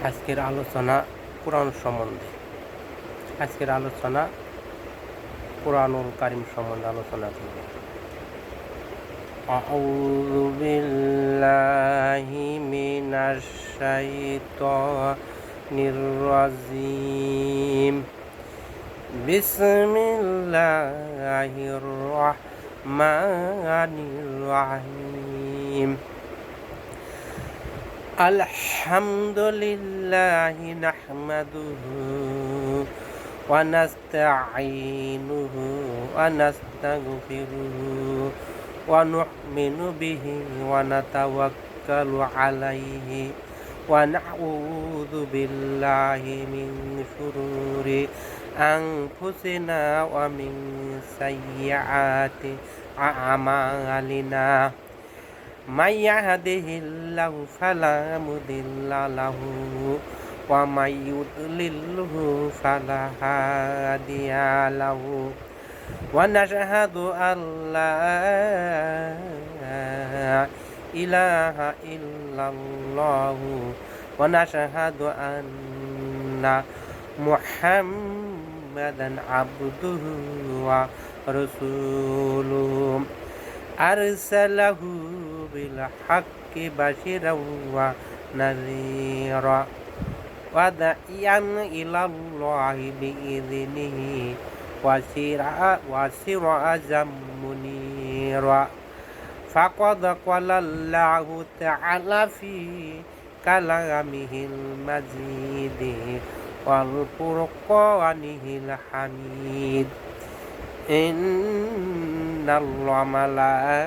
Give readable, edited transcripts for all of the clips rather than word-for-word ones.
আজকের আলোচনা কোরআন সম্বন্ধে। আজকের আলোচনা কোরআনুল কারীম সম্বন্ধে আলোচনা করব। আউযু বিল্লাহি মিনাশ শাইতানির রাজিম। বিসমিল্লাহির রাহমানির রাহিম। আলহামদুলিল্লাহি নাহমাদুহু ওয়া নাস্তাঈনুহু ওয়া নাস্তাগফিরুহু ওয়া নু'মিনু বিহি ওয়া নাতাওয়াক্কালু আলাইহি ওয়া নাউযু বিল্লাহি মিন শুরুরি আনফুসিনা ওয়া মিন সাইয়্যাতি আ'মালিনা। মাই ইয়াহদিহিল্লাহু ফালা মুদিল্লা লাহু ওয়া মাই ইউদ্লিলহু ফালা হাদিয়া লাহু। ওয়া নাশহাদু আল্লা ইলাহা ইল্লাল্লাহু ওয়া নাশহাদু আন্না মুহাম্মাদান আবদুহু ওয়া রাসূলুহু আরসালাহু বিল হাক্কি বাশিরাও ওয়া নাযীরা ওয়া দা'iয়ান ইলাল্লাহি বিইযনিহি ওয়া সিরাজাম মুনীরা। ফাকাদ ক্বালাল্লাহু তাআলা ফি কালামিহিল মাজিদ ওয়াল ফুরকানিহিল হামিদ। ইন্নাল্লাহা মালাইকাতাহু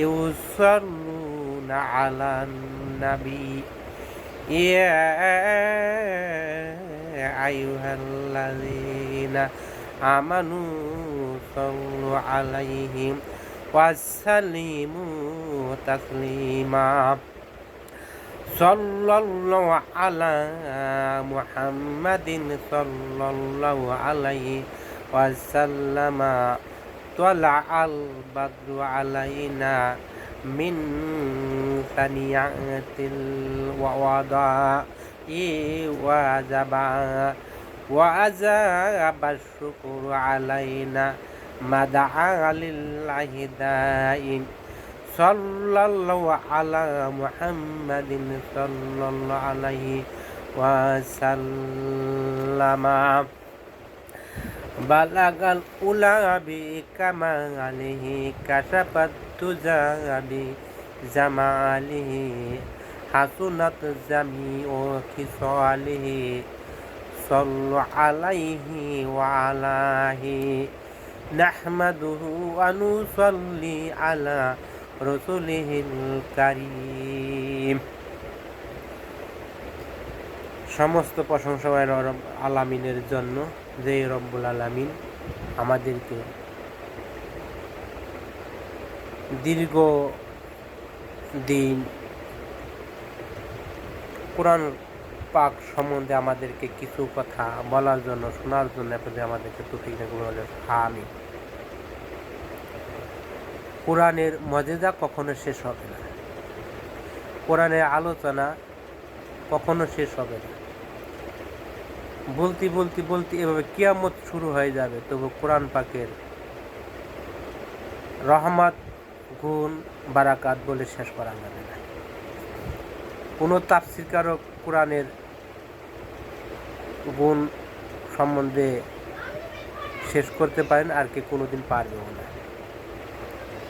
ইউসাল্লুনা আলান নাবী ইয়া আইয়ুহাল্লাযীনা আমানু সাল্লু আলাইহি ওয়াসাল্লিমু তাসলিমা। সাল্লাল্লাহু আলা মুহাম্মাদিন সাল্লাল্লাহু আলাইহি ওয়াসাল্লামা। তালাআল বাদরু আলাইনা মিন সানিয়াতিল ওয়াদা'i ওয়া আযাবাশ শুকরু আলাইনা মাদা'a লিল্লাহি দাইম। সাল্লাল্লাহু আলা মুহাম্মাদিন সাল্লাল্লাহু আলাইহি ওয়াসাল্লামা। বালাগাল উলা বিকামালিহি কাশাফাত তুজা বিজামালিহি হাসুনাত জামিউ খিসালিহি। সাল্লু আলাইহি ওয়া আলাহি নাহমাদুহু ওয়া নুসাল্লি আলা রাসূলিহিল কারীম। সমস্ত প্রশংসা রব আলামিনের জন্য, যে রব্বুল আলামিন আমাদেরকে দীর্ঘ দিন কোরআন পাক সম্বন্ধে আমাদেরকে কিছু কথা বলার জন্য, শোনার জন্য আমাদেরকে তৌফিক দান করুন। আমিন। কোরআনের মজেজা কখনো শেষ হবে না, কোরআনের আলোচনা কখনো শেষ হবে না। বলতে বলতে বলতে এভাবে কিয়ামত শুরু হয়ে যাবে, তবু কোরআন পাকের রহমত, গুণ, বারাকাত বলে শেষ করা যাবে না। কোনো তাফসীরকারক কোরআনের গুণ সম্বন্ধে শেষ করতে পারেন, আর কি কোনোদিন পারবেও না।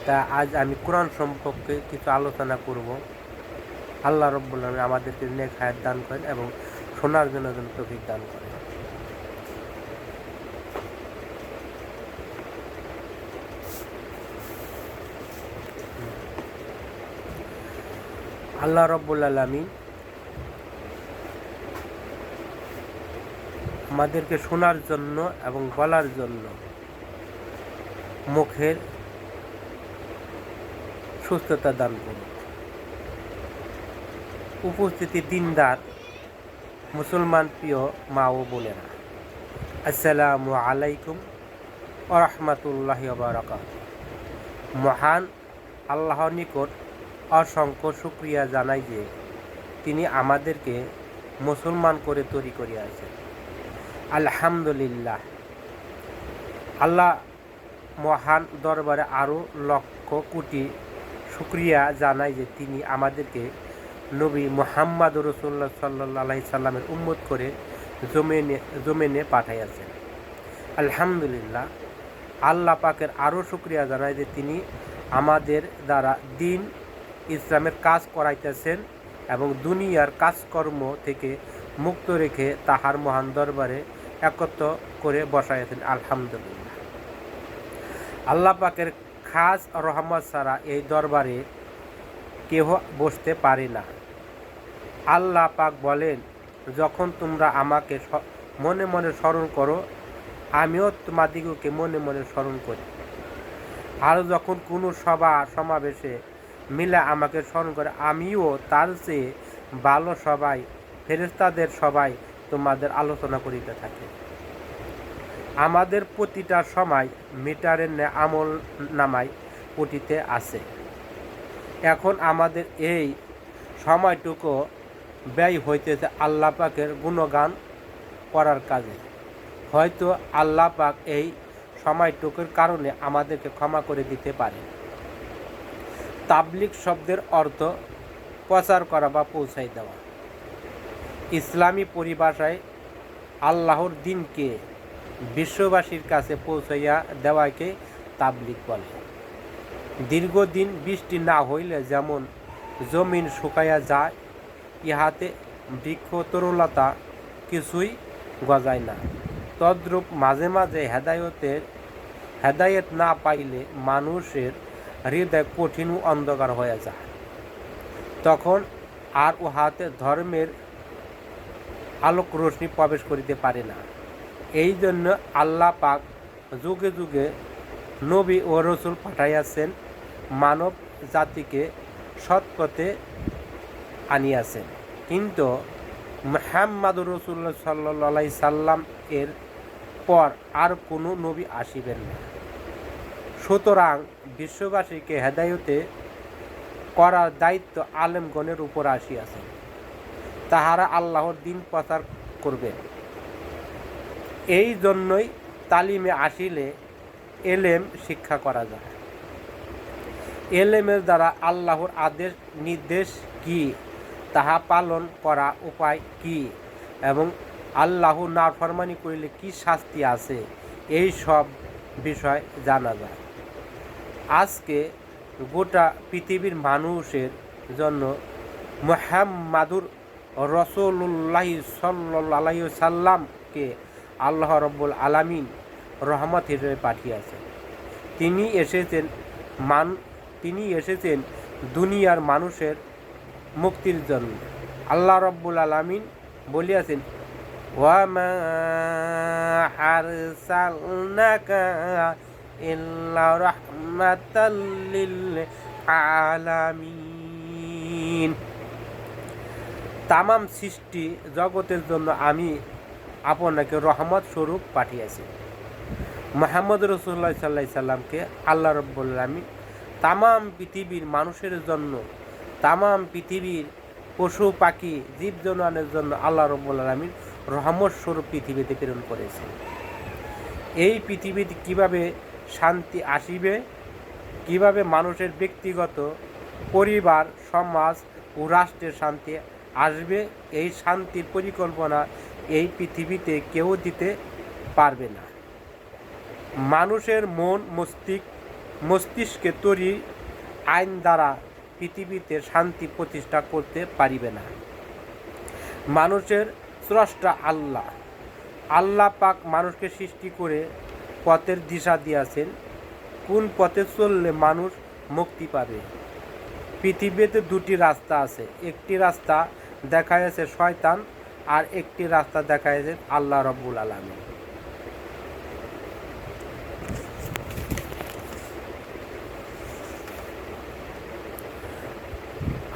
তা আজ আমি কোরআন সম্পর্কে কিছু আলোচনা করব। আল্লাহ রাব্বুল আলামিন আমাদেরকে নেক হায়াত দান করেন এবং শোনার জন্য তৌফিক দান করেন। আল্লাহ রাব্বুল আলামিন আমাদেরকে শোনার জন্য এবং বলার জন্য মুখের সুস্থতা দান করুন। উপস্থিতি দিনদার মুসলমান প্রিয় মা ও বোনেরা, আসসালামু আলাইকুম ওয়া রাহমাতুল্লাহি ওয়া বারাকাতুহু। মহান আল্লাহর নিকট অসংখ্য শুকরিয়া জানাই যে তিনি আমাদেরকে মুসলমান করে তৈরি করিয়াছেন। আলহামদুলিল্লাহ। আল্লাহ মহান দরবারে আরও লক্ষ কোটি শুকরিয়া জানাই যে তিনি আমাদেরকে নবী মুহাম্মদ রাসূলুল্লাহ সাল্লাল্লাহু আলাইহি সাল্লামের উম্মত করে জমিনে পাঠাইয়াছেন। আলহামদুলিল্লাহ। আল্লাহ পাকের আরও শুকরিয়া জানাই যে তিনি আমাদের দ্বারা দিন ইসলামের কাজ করাইতেছেন এবং দুনিয়ার কাজকর্ম থেকে মুক্ত রেখে তাহার মহান দরবারে একত্র করে বসাইয়াছেন। আলহামদুলিল্লাহ। আল্লাহ পাকের খাস রহমত ছাড়া এই দরবারে কেহ বসতে পারে না। আল্লাহ পাক বলেন, যখন তোমরা আমাকে মনে মনে স্মরণ করো, আমিও তোমাদিগকে মনে মনে স্মরণ করি। আর যখন কোনো সমাবেশে মিলে আমাকে স্মরণ করে, আমিও তার চেয়ে ভালো সবাই ফেরেশতাদের সবাই তোমাদের আলোচনা করিতে থাকে। আমাদের প্রতিটা সময় মিটারের আমল নামায় পটিতে আছে। এখন আমাদের এই সময়টুকু ব্যয় হইতেছে আল্লাহ পাকের গুণগান করার কাজে। হয়তো আল্লাহ পাক এই সময়টুকুর কারণে আমাদেরকে ক্ষমা করে দিতে পারে। তাবলিগ শব্দের অর্থ প্রচার করা বা পৌঁছাই দেওয়া। ইসলামী পরিভাষায় আল্লাহর দিনকে বিশ্ববাসীর কাছে পৌঁছাইয়া দেওয়াকে তাবলিগ বলে। দীর্ঘদিন বৃষ্টি না হইলে যেমন জমিন শুকাইয়া যায়, ইহাতে বৃক্ষ তরুলতা কিছুই গজায় না, তদ্রূপ মাঝে মাঝে হেদায়েত না পাইলে মানুষের হৃদয় কঠিন অন্ধকার হয়ে যায়। তখন আর উহাতে ধর্মের আলোক রোশনি প্রবেশ করিতে পারে না। এই জন্য আল্লাহ পাক যুগে যুগে নবী ও রসুল পাঠাইয়াছেন, মানব জাতিকে সৎপথে আনিয়াছেন। কিন্তু মুহাম্মদুর রাসূলুল্লাহ সাল্লাল্লাহু আলাইহি সাল্লাম এর পর আর কোনো নবী আসিবেন না। সুতরাং বিশ্ববাসীকে হেদায়েতে করার দায়িত্ব আলেমগণের উপর আসিয়াছে। তাহারা আল্লাহর দিন প্রচার করবেন। এই জন্যই তালিমে আসিলে এলেম শিক্ষা করা যায়। এলেমের দ্বারা আল্লাহর আদেশ নির্দেশ কি, তাহা পালন করা উপায় কি, এবং আল্লাহ নাফরমানি করিলে কি শাস্তি আছে, এই সব বিষয় জানা যায়। আজকে গোটা পৃথিবীর মানুষের জন্য মুহাম্মাদুর রাসূলুল্লাহ সাল্লাল্লাহু আলাইহি সাল্লামকে আল্লাহ রাব্বুল আলামিন রহমত হিসেবে পাঠিয়েছেন। তিনি এসেছেন দুনিয়ার মানুষের মুক্তির জন্য। আল্লাহ রাব্বুল আলামিন বলিয়াছেন, ওয়া মা আরসালনাকা ইল্লা রাহমাতাল লিল আলামিন। তামাম সৃষ্টি জগতের জন্য আমি আপনাকে রহমত স্বরূপ পাঠিয়েছি। মুহাম্মদ রাসূলুল্লাহ সাল্লাল্লাহু আলাইহি সাল্লামকে আল্লাহ রাব্বুল আলামিন তামাম পৃথিবীর মানুষের জন্য, তামাম পৃথিবীর পশু পাখি জীবজন্তুর জন্য আল্লাহ রাব্বুল আলামিন রহমত স্বরূপ পৃথিবীতে প্রেরণ করেছেন। এই পৃথিবীতে কিভাবে শান্তি আসিবে, কিভাবে মানুষের ব্যক্তিগত, পরিবার, সমাজ ও রাষ্ট্রের শান্তি আসবে, এই শান্তির পরিকল্পনা এই পৃথিবীতে কেউ দিতে পারবে না। মানুষের মন মস্তিষ্কে তৈরি আইন দ্বারা পৃথিবীতে শান্তি প্রতিষ্ঠা করতে পারিবে না। মানুষের স্রষ্টা আল্লাহ পাক মানুষকে সৃষ্টি করে পথের দিশা দিয়েছেন, কোন পথে চললে মানুষ মুক্তি পাবে। পৃথিবীতে দুটি রাস্তা আছে, একটি রাস্তা দেখা যাচ্ছে শয়তান, আর একটি রাস্তা দেখা যাচ্ছে আল্লাহ রাব্বুল আলামিন।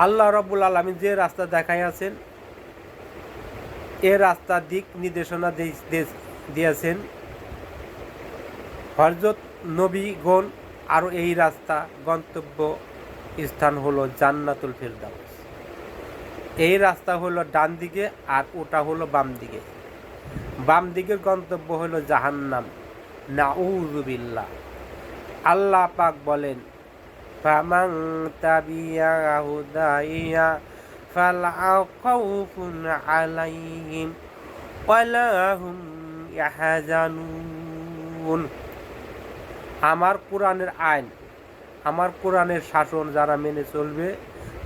আল্লাহ রাব্বুল আলামিন যে রাস্তা দেখাইয়াছেন, এ রাস্তার দিক নির্দেশনা দিয়েছেন হযরত নবীগণ, আরও এই রাস্তা গন্তব্য স্থান হলো জান্নাতুল ফেরদাউস। এই রাস্তা হলো ডান দিকে আর ওটা হলো বাম দিকে। বাম দিকের গন্তব্য হলো জাহান্নাম, নাউযুবিল্লাহ। আল্লাহ পাক বলেন, ফামান তাবিয়া হুদাইয়া ফালা খাউফুন আলাইহিম ওয়ালা হুম ইয়াহজানুন। আমার কোরআনের আইন, আমার কোরআনের শাসন যারা মেনে চলবে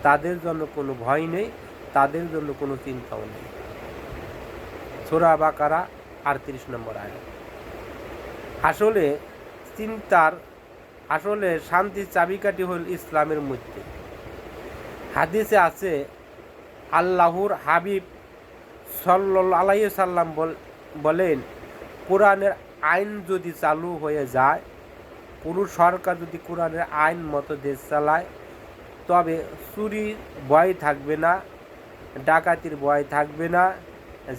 তাদের জন্য কোনো ভয় নেই, তাদের জন্য কোনো চিন্তাও নেই। সূরা বাকারা ৩৮ নম্বর আয়াত। আসলে শান্তির চাবিকাঠি হল ইসলামের মধ্যে। হাদিসে আছে, আল্লাহর হাবিব সাল্লাল্লাহু আলাইহি সাল্লাম বলেন, কোরআনের আইন যদি চালু হয়ে যায়, কোনো সরকার যদি কোরআনের আইন মতো দেশ চালায়, তবে চুরির ভয় থাকবে না, ডাকাতির ভয় থাকবে না,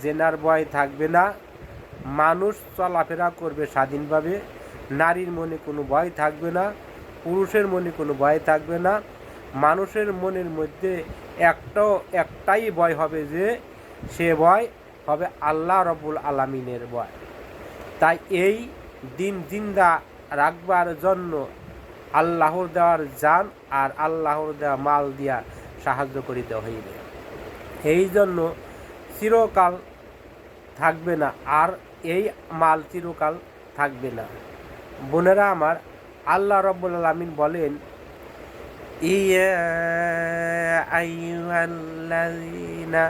জেনার ভয় থাকবে না, মানুষ চলাফেরা করবে স্বাধীনভাবে, নারীর মনে কোনো ভয় থাকবে না, পুরুষের মনে কোনো ভয় থাকবে না। মানুষের মনের মধ্যে একটাই ভয় হবে, যে সে ভয় হবে আল্লাহ রব্বুল আলামিনের ভয়। তাই এই দিন জিন্দা রাখবার জন্য আল্লাহর দেওয়ার জান আর আল্লাহর দেওয়া মাল দিয়া সাহায্য করিতে হইবে। এই জন্য চিরকাল থাকবে না, আর এই মাল চিরকাল থাকবে না। বোনেরা আমার, আল্লাহ রাব্বুল আলামিন বলেন, ইয়া আইয়ুহাল্লাযীনা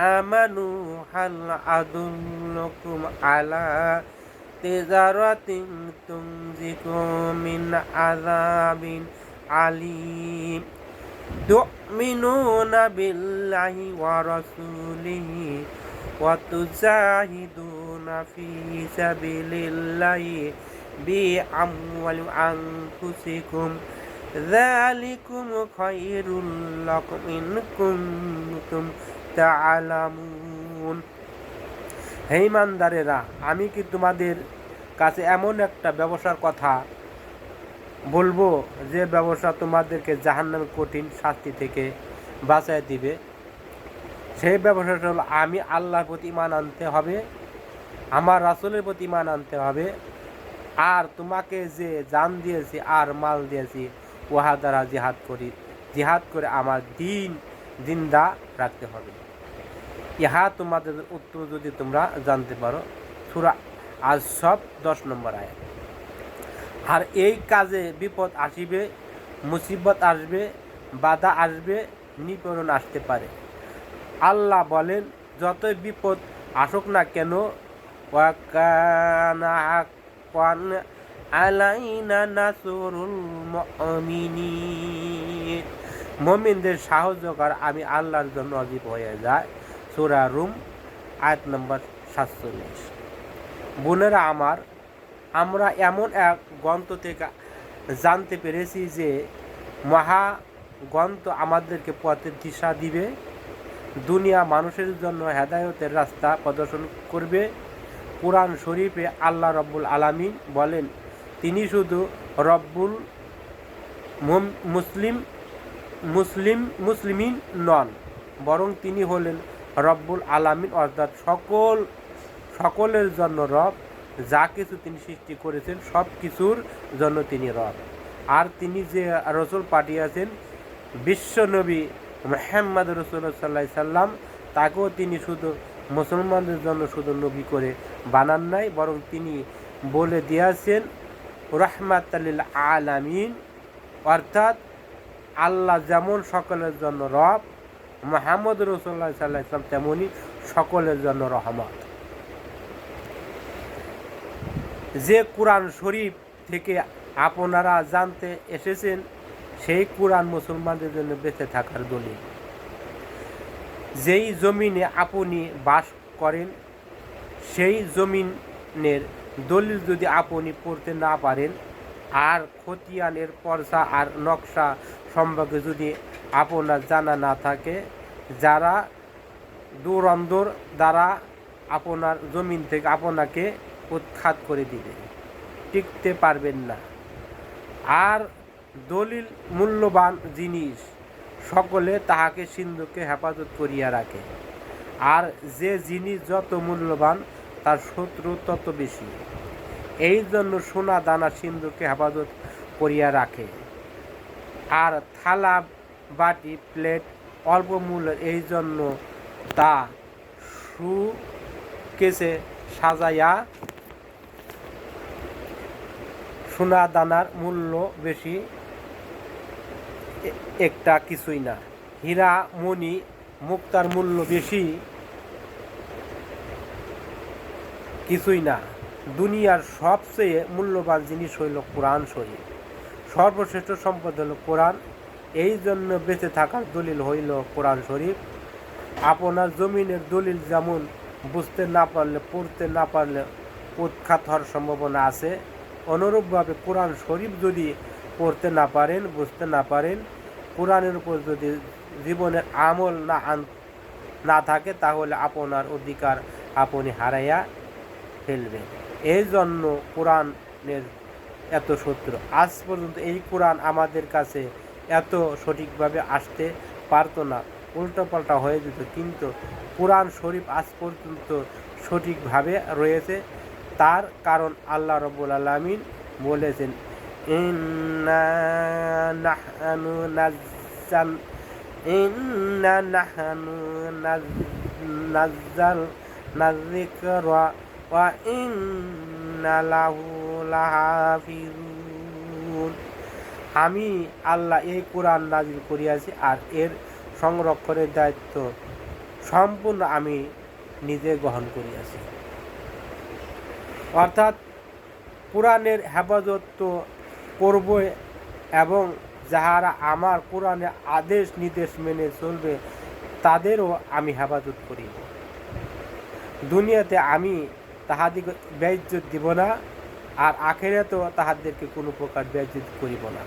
আমানু হাল আদুল্লুকুম আলা তিজারাতিন তুনজিকুম মিন আযাবিন আলীম তু'মিনুনা বিল্লাহি ওয়া রাসূলিহি ওয়া তুজাহিদুনা ফি সাবিলিল্লাহি বিআমওয়ালিকুম ওয়া আনফুসিকুম যালিকুম খায়রুল লাকুম ইন কুনতুম তা'লামুন। হে ইমানদারেরা, আমি কি তোমাদের কাছে এমন একটা ব্যবসার কথা বলবো যে ব্যবসা তোমাদেরকে জাহান্নামের কঠিন শাস্তি থেকে বাঁচায় দিবে? সেই ব্যবসাটা হলো, আমি আল্লাহর প্রতি ঈমান আনতে হবে, আমার রাসূলের প্রতি ঈমান আনতে হবে, আর তোমাকে যে জান দিয়েছি আর মাল দিয়েছি উহা দ্বারা জিহাদ করে আমার দিন জিন্দা রাখতে হবে। ইহা তোমাদের উত্তর যদি তোমরা জানতে পারো। সূরা আস-সফ 10 নম্বর আয়াত। আর এই কাজে বিপদ আসিবে, মুসিবত আসবে, বাধা আসবে, নিপীড়ন আসতে পারে। আল্লাহ বলেন, যতই বিপদ আসুক না কেন, ওয়া কানা হাক্কান আলাইনা নাসরুল মুমিনিন, মুমিনদের সাহায্য করা আমি আল্লাহর জন্য ওয়াজিব হয়ে যায়। সূরা রুম আয়াত নম্বর 47। বোনেরা আমার, আমরা এমন এক গ্রন্থ থেকে জানতে পেরেছি যে মহাগ্রন্থ আমাদেরকে পথের দিশা দিবে, দুনিয়া মানুষের জন্য হেদায়েতের রাস্তা প্রদর্শন করবে। কোরআন শরীফে আল্লাহ রব্বুল আলামিন বলেন, তিনি শুধু রব্বুল মুসলিমিন নন, বরং তিনি হলেন রব্বুল আলামিন, অর্থাৎ সকলের জন্য রব। যা কিছু তিনি সৃষ্টি করেছেন সব কিছুর জন্য তিনি রব। আর তিনি যে রসুল পাঠিয়েছেন বিশ্ব নবী মুহাম্মদ রাসূলুল্লাহ সাল্লাল্লাহু আলাইহি সাল্লাম, তাকেও তিনি শুধু মুসলমানদের জন্য শুধু নবী করে বানান নাই, বরং তিনি বলে দিয়েছেন রাহমাতাল লিল আলামিন, অর্থাৎ আল্লাহ যেমন সকলের জন্য রব, মুহাম্মদ রাসূলুল্লাহ সাল্লাল্লাহু আলাইহি সাল্লাম তেমনি সকলের জন্য রহমত। যে কোরআন শরীফ থেকে আপনারা জানতে এসেছেন, সেই কোরআন মুসলমানদের জন্য বেঁচে থাকার দলিল। যেই জমিনে আপনি বাস করেন, সেই জমিনের দলিল যদি আপনি পড়তে না পারেন, আর খতিয়ানের পর্চা আর নকশা সম্পর্কে যদি আপনার জানা না থাকে, যারা দূরন্দর দ্বারা আপনার জমিন থেকে আপনাকে উৎখাত করে দিবে, টিকতে পারবেন না। আর দলিল মূল্যবান জিনিস, সকলে তাহাকে সিন্ধুকে হেফাজত করিয়া রাখে, আর যে জিনিস যত মূল্যবান তার শত্রু তত বেশি। এই জন্য সোনা দানা সিন্ধুকে হেফাজত করিয়া রাখে, আর থালা বাটি প্লেট অল্প মূল্যের, এই জন্য তা সুকেসে সাজাইয়া সোনা দানার মূল্য বেশি একটা কিছুই না। হীরা মণি মুক্তার মূল্য বেশি কিছুই না। দুনিয়ার সবচেয়ে মূল্যবান জিনিস হইল কোরআন শরীফ। সর্বশ্রেষ্ঠ সম্পদ হইল কোরআন। এই জন্য বেঁচে থাকার দলিল হইল কোরআন শরীফ। আপনার জমিনের দলিল যেমন বুঝতে না পারলে, পড়তে না পারলে উৎখাত হওয়ার সম্ভাবনা আছে, অনুরূপভাবে কোরআন শরীফ যদি পড়তে না পারেন, বুঝতে না পারেন, কোরআনের উপর যদি জীবনের আমল না থাকে, তাহলে আপনার অধিকার আপনি হারাইয়া ফেলবেন। এই জন্য কোরআনের এত শত্রু। আজ পর্যন্ত এই কোরআন আমাদের কাছে এত সঠিকভাবে আসতে পারতো না, উল্টোপাল্টা হয়ে যেত, কিন্তু কোরআন শরীফ আজ পর্যন্ত সঠিকভাবে রয়েছে। তার কারণ আল্লাহ রাব্বুল আলামিন বলেছেন, ইন্না নাহনু নাযালনা যিকরা ওয়া ইন্না লাহু লাহাফিজুন। আমি আল্লাহ এই কোরআন নাজিল করিয়াছি, আর এর সংরক্ষণের দায়িত্ব সম্পূর্ণ আমি নিজে গ্রহণ করিয়াছি। অর্থাৎ কোরআনের হেফাজত তো করবই, এবং যাহারা আমার কোরআনের আদেশ নির্দেশ মেনে চলবে তাদেরও আমি হেফাজত করিব। দুনিয়াতে আমি তাহাদিকে বেইজ্জত দিব না, আর আখিরাতেও তাহাদেরকে কোনো প্রকার বেইজ্জত করিব না।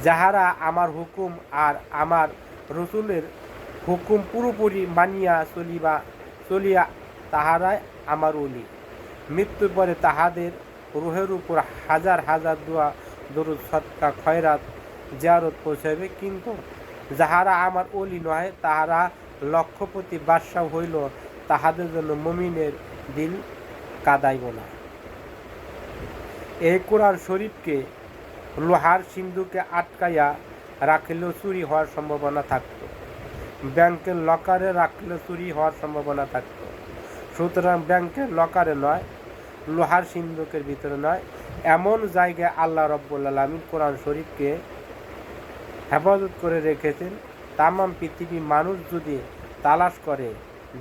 যাহারা আমার হুকুম আর আমার রসুলের হুকুম পুরোপুরি মানিয়া চলিয়া তাহারাই আমার ওলি। মৃত্যুর পরে তাহাদের রুহের উপর হাজার হাজার দোয়া দরুদ সদকা খয়রাত জিয়ারত পৌঁছাবে, কিন্তু যাহারা আমার ওলি নয়, তাহারা লক্ষপতি বাদশাহ হইল, তাহাদের জন্য মুমিনের দিল কাঁদাইব না। এই কোরআন শরীফকে লোহার সিন্ধুকে আটকাইয়া রাখলেও চুরি হওয়ার সম্ভাবনা থাকত, ব্যাংকের লকারে রাখলেও চুরি হওয়ার সম্ভাবনা থাকত। সুতরাং ব্যাংকের লকারে নয়, লোহার সিন্ধুকের ভিতরে নয়, এমন জায়গায় আল্লাহ রাব্বুল আলামিন কোরআন শরীফকে হেফাজত করে রেখেছেন। তামাম পৃথিবী মানুষ যদি তালাশ করে,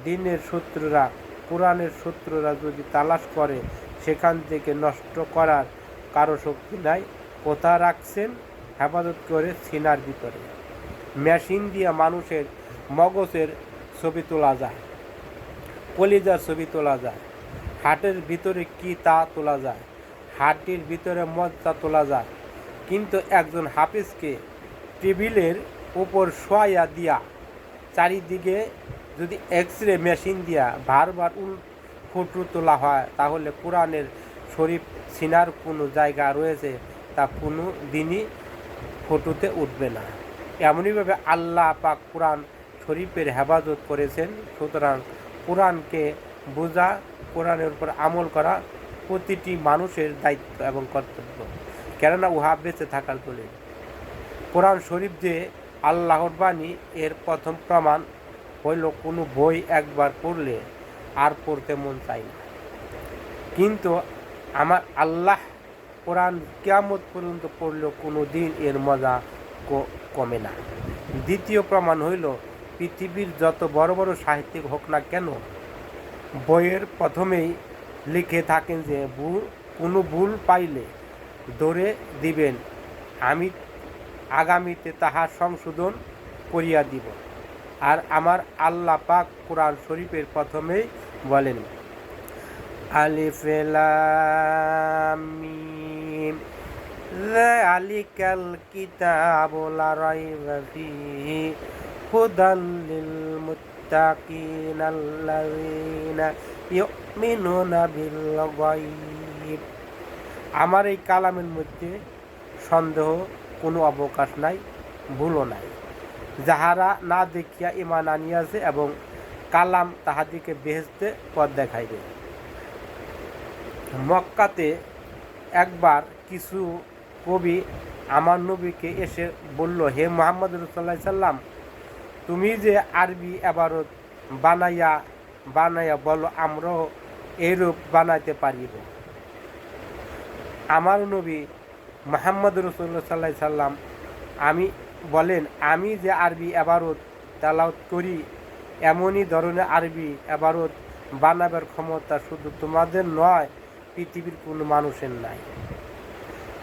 দিনের শত্রুরা, কোরআনের শত্রুরা যদি তালাশ করে, সেখান থেকে নষ্ট করার কারো শক্তি নাই। কোথা রাখছেন? হেফাজত করে সিনার ভিতরে। মেশিন দিয়ে মানুষের মগজের ছবি তোলা যায়, কলিজার ছবি তোলা যায়, হার্টের ভিতরে কি তা তোলা যায়, হার্টের ভিতরে মজ্জা তোলা যায়, কিন্তু একজন হাফেজকে টেবিলের উপর শোয়া দিয়া চারিদিকে যদি এক্সরে মেশিন দিয়া বারবার ফটো তোলা হয়, তাহলে কোরআনের শরীফ সিনার কোনো জায়গা রয়েছে তা কোনো দিনই ফটোতে উঠবে না। এমনইভাবে আল্লাহ পাক কোরআন শরীফের হেফাজত করেছেন। সুতরাং কোরআনকে বোঝা, কোরআনের উপর আমল করা প্রতিটি মানুষের দায়িত্ব এবং কর্তব্য, কেননা উহা বেঁচে থাকার দলিল। কোরআন শরীফ যে আল্লাহর বাণী, এর প্রথম প্রমাণ হইল কোনো বই একবার পড়লে আর পড়তে মন চায় না, কিন্তু আমার আল্লাহ কোরআন কিয়ামত পর্যন্ত পড়লেও কোনো দিন এর মজা কমে না। দ্বিতীয় প্রমাণ হইল, পৃথিবীর যত বড় বড় সাহিত্যিক হোক না কেন, বইয়ের প্রথমেই লিখে থাকেন যে কোনো ভুল পাইলে ধরে দিবেন, আমি আগামীতে তাহার সংশোধন করিয়া দিব। আর আমার আল্লাহ পাক কোরআন শরীফের প্রথমেই বলেন, আলিফ লাম মিম যালিকাল কিতাবু লা রাইবা ফীহি হুদাল লিল মুত্তাকিনা আল্লাযীনা ইউমিনুনা বিল গায়ব। আমার এই কালামের মধ্যে সন্দেহ কোনো অবকাশ নাই, ভুলও নাই। যাহারা না দেখিয়া ঈমান আনিয়াছে এবং কালাম তাহাদিকে বেহেশতে পথ দেখাইবে। মক্কাতে একবার কিছু কবি আমার নবীকে এসে বলল, হে মুহাম্মদ রাসূলুল্লাহ সাল্লাম, তুমি যে আরবি ইবারত বানাইয়া বলো, আমরাও এইরূপ বানাইতে পারিব। আমার নবী মুহাম্মদ রাসূলুল্লাহ সাল্লাল্লাহু আলাইহি সাল্লাম বলেন, আমি যে আরবি ইবারত তেলাওয়াত করি, এমনই ধরনের আরবি ইবারত বানাবার ক্ষমতা শুধু তোমাদের নয়, পৃথিবীর কোনো মানুষের নাই।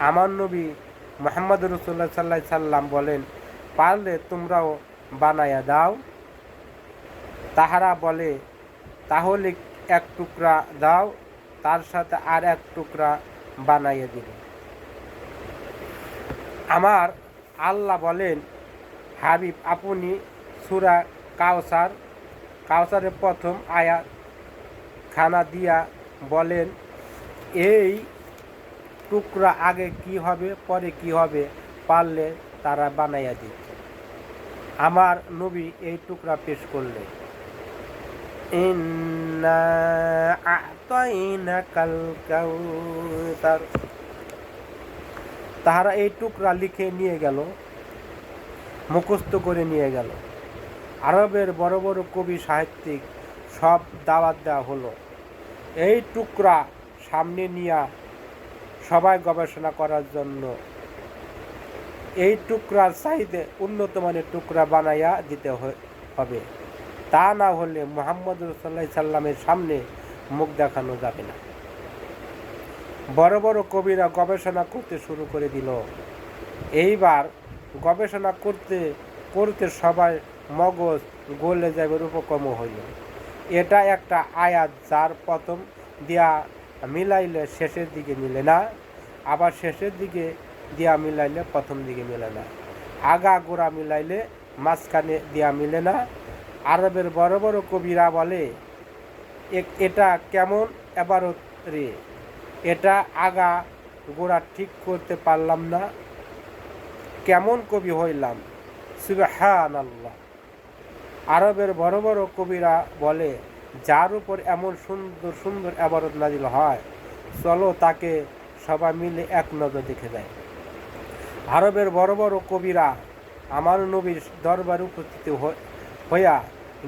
আমার নবী মুহাম্মদ রাসূলুল্লাহ সাল্লাল্লাহু আলাইহি সাল্লাম বলেন, পারলে তোমরাও বানাইয়া দাও। তাহারা বলে, তাহলে এক টুকরা দাও, তার সাথে আর এক টুকরা বানাইয়া দিল। আমার আল্লাহ বলেন, হাবিব আপনি সূরা কাউসারের প্রথম আয়াত খানা দিয়া বলেন, এই টুকরা আগে কি হবে পরে কি হবে, পারলে তারা বানাইয়া দিত। আমার নবী এই টুকরা পেশ করলেন, ইন্না আ'তাইনাকাল কাউসার। তাহারা এই টুকরা লিখে নিয়ে গেল, মুখস্থ করে নিয়ে গেল। আরবের বড় বড় কবি সাহিত্যিক সব দাওয়াত দেওয়া হলো। এই টুকরা সামনে নিয়ে সবাই গবেষণা করার জন্য এই টুকরার চাইতে উন্নত মানের টুকরা বানাইয়া দিতে হবে। তা না হলে মুহাম্মদ রাসূলুল্লাহ সাল্লামের সামনে মুখ দেখানো যাবে না। বড় বড় কবিরা গবেষণা করতে শুরু করে দিল। এইবার গবেষণা করতে করতে সবাই মগজ গলে যাবার উপক্রম হইল। এটা একটা আয়াত, যার প্রথম দিয়া মিলাইলে শেষের দিকে মিলে না, আবার শেষের দিকে দিয়া মিলাইলে প্রথম দিকে মিলে না, আগা গোড়া মিলাইলে মাঝখানে দিয়া মিলে না। আরবের বড় বড় কবিরা বলে, এটা কেমন ইবারত রে, এটা আগা গোড়া ঠিক করতে পারলাম না, কেমন কবি হইলাম, সুবহানাল্লাহ। আরবের বড় বড় কবিরা বলে, যার উপর এমন সুন্দর সুন্দর ইবারত নাজিল হয়, চলো তাকে সবাই মিলে এক নজর দেখে যায়। আরবের বড় বড় কবিরা আমার নবীর দরবারে উপস্থিত হইয়া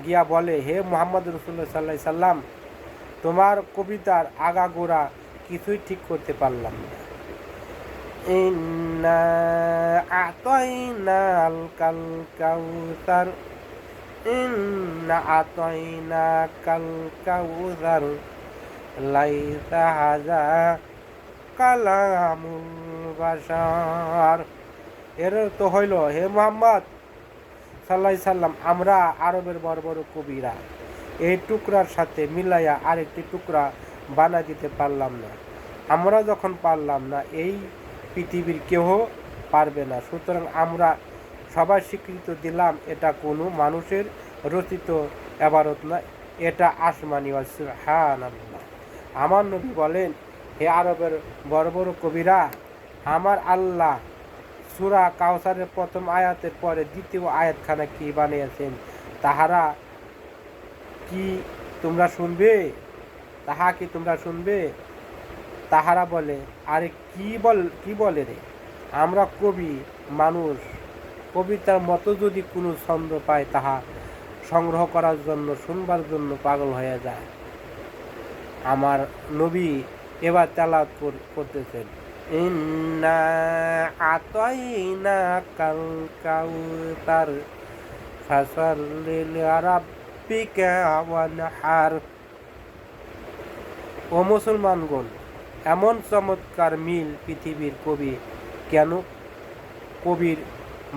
গিয়া বলে, হে মুহাম্মদ রাসূলুল্লাহ সাল্লাল্লাহু আলাইহি সাল্লাম, তোমার কবিতার আগা গোড়া কিছুই ঠিক করতে পারলাম না। ইন্না আ'তাইনাল কাউসার, ইন্না আ'তাইনাকাল কাউসার, লাইসা হাযা কালামুল বাশার। এর তো হইল, হে মুহাম্মদ সাল্লাল্লাহু আলাইহি সাল্লাম, আমরা আরবের বড় বড় কবিরা এই টুকরার সাথে মিলাইয়া আরেকটি টুকরা বানাই দিতে পারলাম না। আমরা যখন পারলাম না, এই পৃথিবীর কেহ পারবে না। সুতরাং আমরা সবাই স্বীকৃতি দিলাম, এটা কোনো মানুষের রচিত ইবারত না, এটা আসমানি। সুবহানাল্লাহ। আমার নবী বলেন, হে আরবের বড় বড় কবিরা, আমার আল্লাহ সূরা কাউসারের প্রথম আয়াতের পরে দ্বিতীয় আয়াতখানা কি বানিয়েছেন, তাহা কি তোমরা শুনবে? তাহারা বলে, আরে কি বলে রে, আমরা কবি মানুষ, কবিতার মতো যদি কোনো ছন্দ পায় তাহা সংগ্রহ করার জন্য, শুনবার জন্য পাগল হয়ে যায়। আমার নবী এবার তেলাওয়াত করতেছেন, ইন্না আ'তাইনাকাল কাউসার ফাসাল্লি লিরাব্বিকা ওয়ানহার। ও মুসলমানগণ, এমন চমৎকার মিল পৃথিবীর কবি কেন? কবির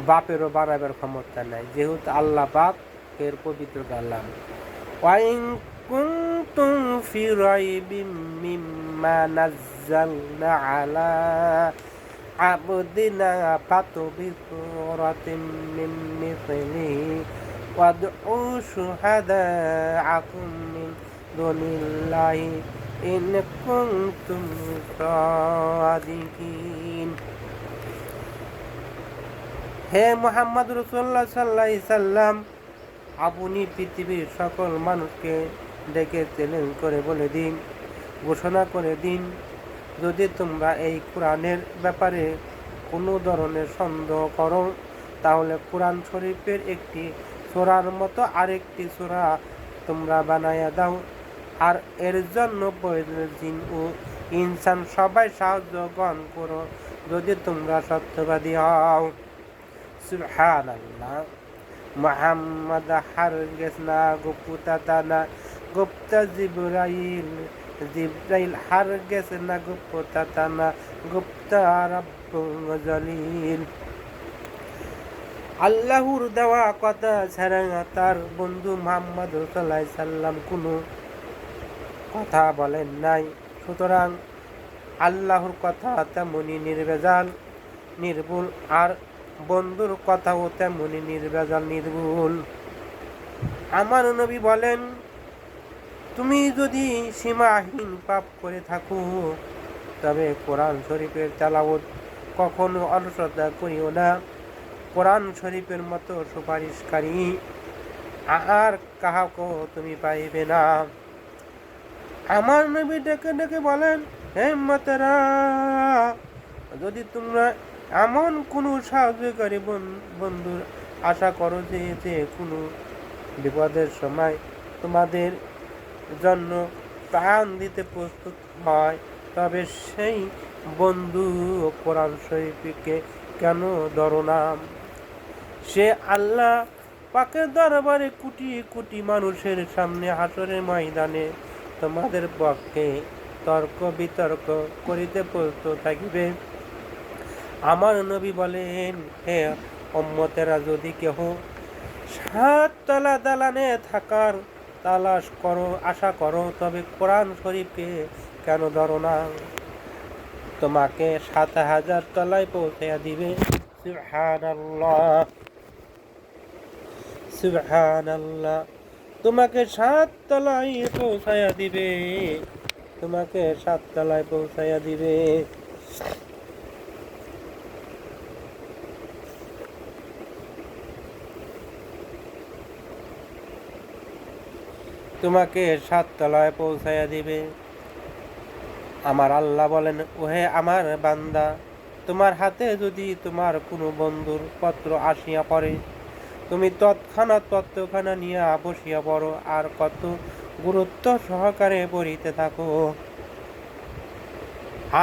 বাপেরও বানাবার ক্ষমতা নাই, যেহেতু আল্লাহ পাক এর পবিত্র কালাম। ওয়াইন কুনতুম ফি রাইবিম মিম্মা নাযালনা আলা আবদিনা ফাতু বিসূরাতিন মিন মিসলিহি ওয়াদউ শুহাদাআকুম মিন দুনিল্লাহি ইন কুনতুম সাদিকিন। হে মুহাম্মদ রাসূলুল্লাহ সাল্লাল্লাহু আলাইহি সাল্লাম, আপনি পৃথিবীর সকল মানুষকে ডেকে চ্যালেঞ্জ করে বলে দিন, ঘোষণা করে দিন, যদি তোমরা এই কোরআনের ব্যাপারে কোনো ধরনের সন্দেহ করো, তাহলে কোরআন শরীফের একটি সূরার মতো আরেকটি সূরা তোমরা বানায়া দাও, আর এর জন্য প্রয়োজনীয় জিন ও ইনসান সবাই সাহায্য গ্রহণ করো, যদি তোমরা সত্যবাদী হও। সুবহানাল্লাহ। মুহাম্মদ হারগিজ না গুপ্ততানা গুপ্তা জিব্রাইল হারগিজ না গুপ্ততানা গুপ্তা রাব্বুল জলিল। আল্লাহর দেওয়া কথা ছাড়া তার বন্ধু মুহাম্মদ সাল্লাল্লাহু আলাইহি সাল্লাম কোনো কথা বলেন নাই। সুতরাং আল্লাহর কথা তেমনি নির্ভেজাল নির্ভুল, আর বন্ধুর কথাও তেমনি নির্ভেজাল নির্ভুল। আমার নবী বলেন, তুমি যদি সীমাহীন পাপ করে থাকো, তবে কোরআন শরীফের তেলাওয়াত কখনো অলসতা করিও না। কোরআন শরীফের মতো সুপারিশকারী আর কাহাকেও তুমি পাইবে না। আমার নবী ডেকে ডেকে বলেন, হে উম্মতেরা, যদি তোমরা এমন কোনো সাহায্যকারী বন্ধুর আশা করো যে কোনো বিপদের সময় তোমাদের জন্য প্রাণ দিতে প্রস্তুত হয়, তবে সেই বন্ধু কোরআন শরীফকে কেন ধরো না? সে আল্লাহ পাকের দরবারে কোটি কোটি মানুষের সামনে হাসরের ময়দানে তোমাদের পক্ষে তর্ক বিতর্ক করিতে প্রস্তুত থাকিবে। আমার নবী বলেন, হে উম্মতেরা, যদি কেহ 7 তলা দালানে থাকার তালাশ করো, আশা করো, তবে কোরআন শরীফকে কেন ধরো না? তোমাকে 7,000 তলায় পৌঁছাইয়া দিবে। সুবহানাল্লাহ, সুবহানাল্লাহ। তোমাকে 7 তলায় পৌঁছাইয়া দিবে, তোমাকে 7 তলায় পৌঁছাইয়া দিবে। তোমাকে 7 তলায় পৌঁছাইয়া দিবে। আমার আল্লাহ বলেন, ওহে আমার বান্দা, তোমার হাতে যদি তোমার কোনো বন্ধুর পত্র আসিয়া পড়ে, তুমি তৎক্ষণাৎ নিয়ে বসিয়া পড়ো, আর কত গুরুত্ব সহকারে পড়িতে থাকো।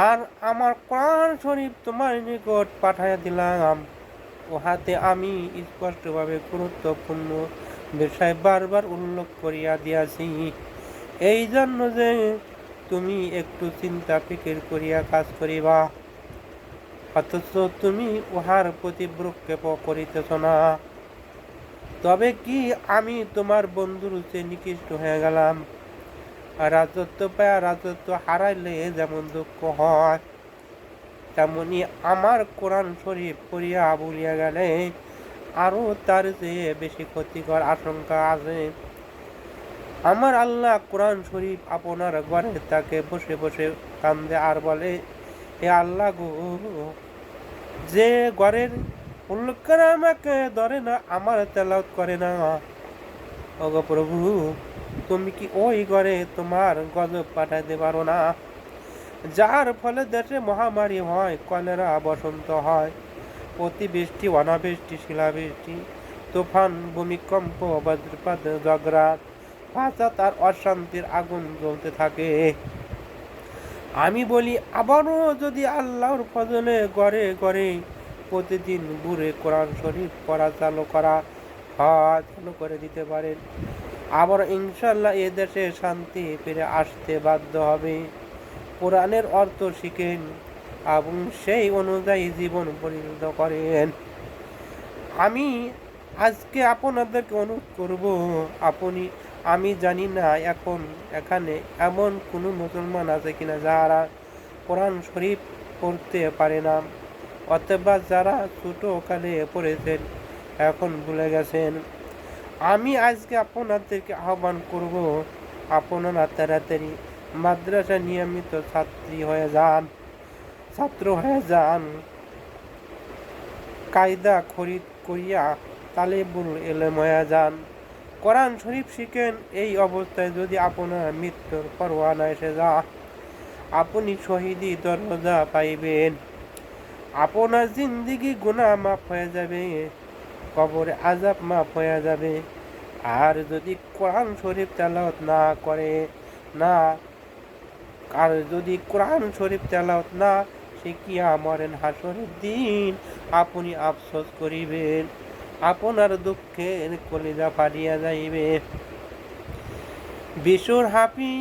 আর আমার কোরআন শরীফ তোমার নিকট পাঠাইয়া দিলাম, উহাতে আমি স্পষ্টভাবে গুরুত্বপূর্ণ বিষয় বারবার উল্লেখ করিয়া দিয়াছি, এই জন্য যে তুমি একটু চিন্তা ফিকির করিয়া কাজ করিবা, অথচ তুমি উহার প্রতি ভ্রুক্ষেপ করিতেছ না। তবে কি আমি তোমার বন্ধুর চেয়ে নিকৃষ্ট হয়ে গেলাম? রাজত্ব পায়া রাজত্ব হারাইলে যেমন দুঃখ হয়, তেমনি আমার কোরআন শরীফ পড়িয়া ভুলিয়া গেলে আরো তার চেয়ে বেশি ক্ষতিকর আশঙ্কা আছে। আমার আল্লাহ কোরআন শরীফ আপনার ঘরে তাকে বসে বসে কান্দে আর বলে, হে আল্লাহ গো, যে ঘরের উল্লেখ আমাকে ধরে না, আমার তেলাওয়াত করে না, ওগো প্রভু, তুমি কি ওই ঘরে তোমার গজব পাঠাইতে পারো না, যার ফলে দেশে মহামারী হয়, কলেরা, বসন্ত হয়, অতিবৃষ্টি, অনাবৃষ্টি, শিলাবৃষ্টি, তুফান, ভূমিকম্প, বজ্রপাত, ঝগড়া, ফাসাদ আর অশান্তির আগুন জ্বলতে থাকে। আমি বলি, আবারও যদি আল্লাহর ফজলে ঘরে ঘরে প্রতিদিন বুড়ে কোরআন শরীফ পড়া চালু করে দিতে পারেন, আবার ইনশাল্লাহ এ দেশে শান্তি ফিরে আসতে বাধ্য হবে। কোরআনের অর্থ শিখেন এবং সেই অনুযায়ী জীবন পরিণত করেন। আমি আজকে আপনাদেরকে অনুরোধ করব, আমি জানি না এখন এখানে এমন কোনো মুসলমান আছে কিনা যারা কোরআন শরীফ পড়তে পারে না, অথবা যারা ছোটকালে পড়েছেন এখন ভুলে গেছেন। আমি আজকে আপনাদেরকে আহ্বান করব, আপনারা তাড়াতাড়ি মাদ্রাসা নিয়মিত ছাত্র হয়ে যান। কায়দা খরিদ করিয়া তালেবুল এলেময়া যান। কোরআন শরীফ শিখেন। এই অবস্থায় যদি আপনার মৃত্যুর পরোয়ানা এসে যা, আপনি শহীদি দরজা পাইবেন। আপনার জিন্দিগি গুনাহ মাফ হয়ে যাবে, কবরে আযাব মাফ হয়ে যাবে। আর যদি কোরআন শরীফ তেলাওয়াত না করে না, আর যদি কোরআন শরীফ তেলাওয়াত না শিখিয়া মরেন, হাসরের দিন আপনি আফসোস করিবেন, আপনার দুঃখের কলিজা ফাটিয়া যাইবে। বিশুর হাফি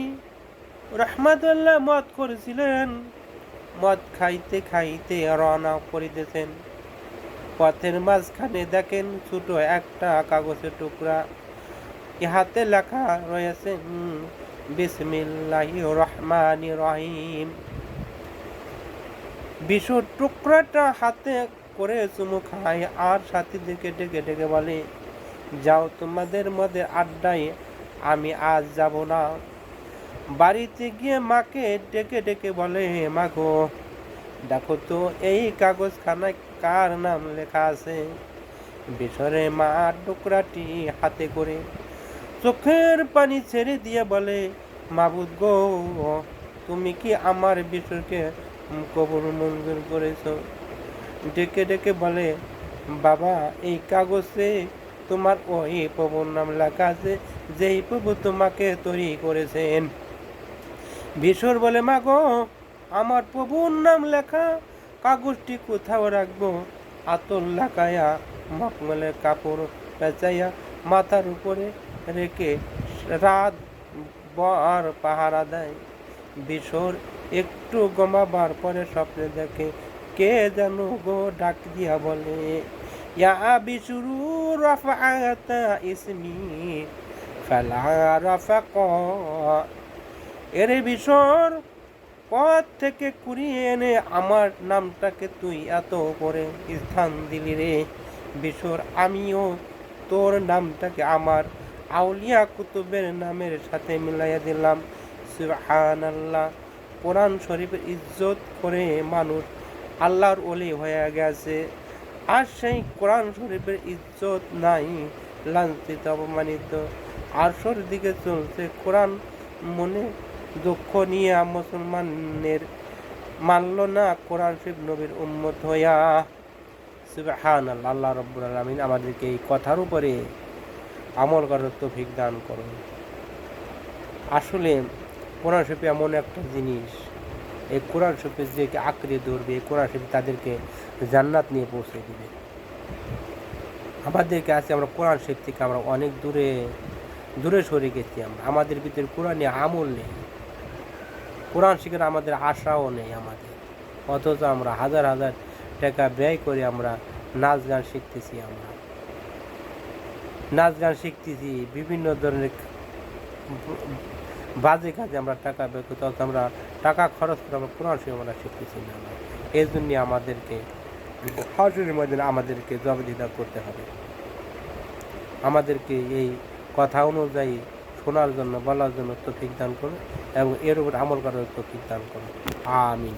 রহমাতুল্লাহ মদ করেছিলেন। মদ খাইতে খাইতে রওনা করিতেছেন। পথের মাঝখানে দেখেন ছোট একটা কাগজের টুকরা, ইহাতে লেখা রয়েছে বিসমিল্লাহির রহমানির রহিম। বিশুর টুকরাটা হাতে করে চুমু খায় আর সাথীদেরকে ডেকে ডেকে বলে, যাও তোমাদের মধ্যে আড্ডায়, আমি আজ যাব না। বাড়িতে গিয়ে মাকে ডেকে ডেকে বলে, মা গো, দেখো তো এই কাগজখানায় কার নাম লেখা আছে। বিশরে মা টুকরাটি হাতে করে চোখের পানি ছেড়ে দিয়ে বলে, মাবুদ গো, তুমি কি আমার বিশুরকে কবুল মঞ্জুর করেছ? ডেকে ডেকে বলে, বাবা, এই কাগজে তোমার ওই প্রভুর নাম লেখা আছে, যেই প্রভু তোমাকে তৈরি করেছেন। বিশুর বলে, মা গো, আমার প্রভুর নাম লেখা কাগজটি কোথাও রাখবো? আতর লাগাইয়া মখমলের কাপড় পেঁচাইয়া মাথার উপরে রেখে রাত ভর পাহারা দেয়। বিশুর একটু ঘুমাবার পরে স্বপ্নে দেখে কে যেন গো ডাক দিয়া বলে, ইয়া বিশুরু রাফাআতা ইসমি ফালা রাফাকা। এরে বিশুর, পথ থেকে কুড়িয়ে এনে আমার নামটাকে তুই এত করে স্থান দিলি রে। বিশুর, আমিও তোর নামটাকে আমার আউলিয়া কুতুবের নামের সাথে মিলাইয়া দিলাম। সুবহানাল্লাহ। কোরআন শরীফের ইজ্জত করে মানুষ আল্লাহর ওলি হয়ে গেছে, আর সেই কোরআন শরীফের ইজ্জত নাই, লাঞ্ছিত অপমানিত আরশের দিকে চলছে। কোরআন মনে দুঃখ নিয়ে মুসলমানের মানল না কোরআন শরীফ নবীর উম্মত হইয়া। সুবহানাল্লাহ। আল্লাহ রাব্বুল আলামিন আমাদেরকে এই কথার উপরে আমল করার তৌফিক দান করুন। আসলে কোরআন শরীফ এমন একটা জিনিস, এই কোরআন শরীফের যে আঁকড়ে ধরবে, এই কোরআন শরীফ তাদেরকে জান্নাত নিয়ে পৌঁছে দিবে। আমাদেরকে আছে, আমরা কোরআন শরীফ থেকে আমরা অনেক দূরে দূরে সরে গেছি। আমাদের ভিতরে কোরআনে আমল নেই, কোরআন শিখার আমাদের আশাও নেই আমাদের, অথচ আমরা হাজার হাজার টাকা ব্যয় করে আমরা নাচ গান শিখতেছি। আমরা নাচ গান শিখতেছি, বিভিন্ন ধরনের বাজে কাজে আমরা টাকা ব্যয় করতে, অথচ আমরা টাকা খরচ করে আমরা কোরআন শরীফ আমরা শিখতেছি না। এই জন্য আমাদেরকে হাসরের ময়দানে আমাদেরকে জবাবদিহিতা করতে হবে। আমাদেরকে এই কথা অনুযায়ী শোনার জন্য, বলার জন্য তৌফিক দান করুন এবং এর উপর আমল করার তৌফিক দান করুন। আমিন।